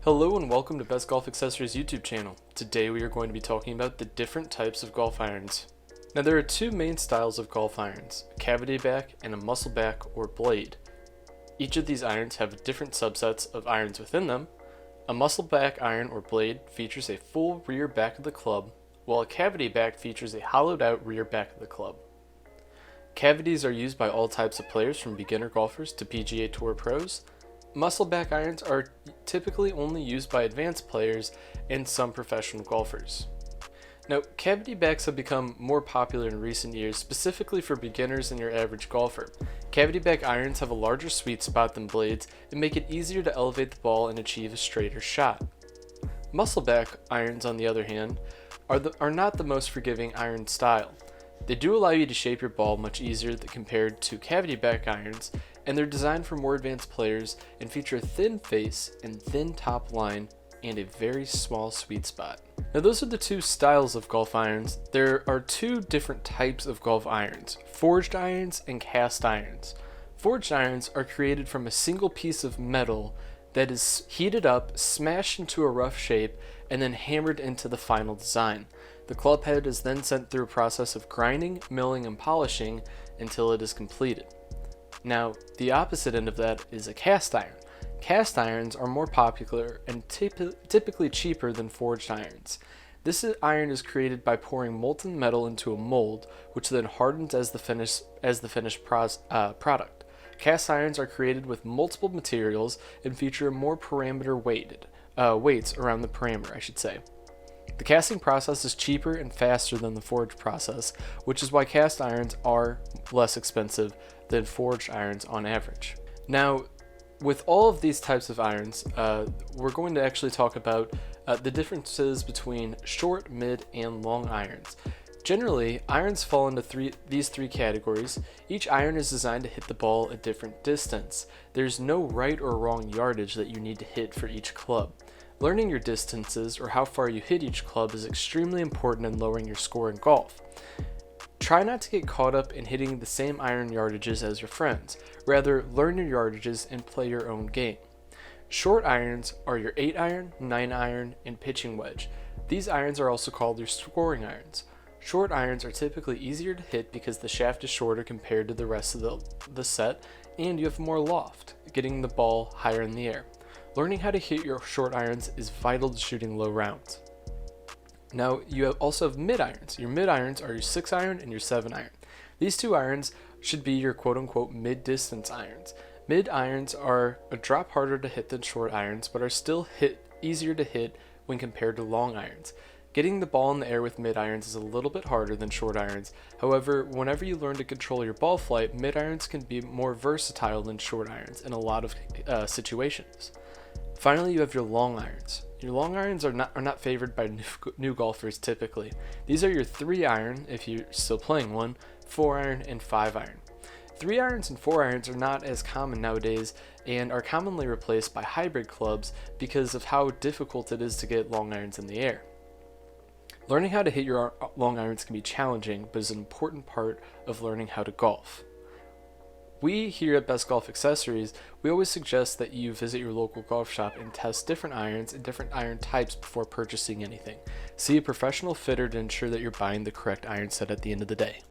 Hello and welcome to Best Golf Accessories YouTube channel. Today we are going to be talking about the different types of golf irons. Now there are two main styles of golf irons, a cavity back and a muscle back or blade. Each of these irons have different subsets of irons within them. A muscle back iron or blade features a full rear back of the club, while a cavity back features a hollowed out rear back of the club. Cavities are used by all types of players from beginner golfers to PGA Tour pros. Muscle back irons are typically only used by advanced players and some professional golfers. Now, cavity backs have become more popular in recent years, specifically for beginners and your average golfer. Cavity back irons have a larger sweet spot than blades and make it easier to elevate the ball and achieve a straighter shot. Muscle back irons, on the other hand, are not the most forgiving iron style. They do allow you to shape your ball much easier compared to cavity back irons, and they're designed for more advanced players and feature a thin face and thin top line and a very small sweet spot. Now those are the two styles of golf irons. There are two different types of golf irons, forged irons and cast irons. Forged irons are created from a single piece of metal that is heated up, smashed into a rough shape, and then hammered into the final design. The club head is then sent through a process of grinding, milling, and polishing until it is completed. Now, the opposite end of that is a cast iron. Cast irons are more popular and typically cheaper than forged irons. This iron is created by pouring molten metal into a mold, which then hardens as the finished product. Cast irons are created with multiple materials and feature more weights around the parameter, I should say. The casting process is cheaper and faster than the forged process, which is why cast irons are less expensive than forged irons on average. Now, with all of these types of irons, we're going to actually talk about the differences between short, mid, and long irons. Generally, irons fall into these three categories. Each iron is designed to hit the ball a different distance. There's no right or wrong yardage that you need to hit for each club. Learning your distances, or how far you hit each club, is extremely important in lowering your score in golf. Try not to get caught up in hitting the same iron yardages as your friends. Rather, learn your yardages and play your own game. Short irons are your 8 iron, 9 iron, and pitching wedge. These irons are also called your scoring irons. Short irons are typically easier to hit because the shaft is shorter compared to the rest of the set, and you have more loft, getting the ball higher in the air. Learning how to hit your short irons is vital to shooting low rounds. Now, you also have mid irons. Your mid irons are your 6 iron and your 7 iron. These two irons should be your quote-unquote mid-distance irons. Mid irons are a drop harder to hit than short irons, but are still easier to hit when compared to long irons. Getting the ball in the air with mid irons is a little bit harder than short irons. However, whenever you learn to control your ball flight, mid irons can be more versatile than short irons in a lot of situations. Finally, you have your long irons. Your long irons are not favored by new golfers typically. These are your 3 iron, if you're still playing one, 4 iron, and 5 iron. 3 irons and 4 irons are not as common nowadays and are commonly replaced by hybrid clubs because of how difficult it is to get long irons in the air. Learning how to hit your long irons can be challenging, but is an important part of learning how to golf. We here at Best Golf Accessories, we always suggest that you visit your local golf shop and test different irons and different iron types before purchasing anything. See a professional fitter to ensure that you're buying the correct iron set at the end of the day.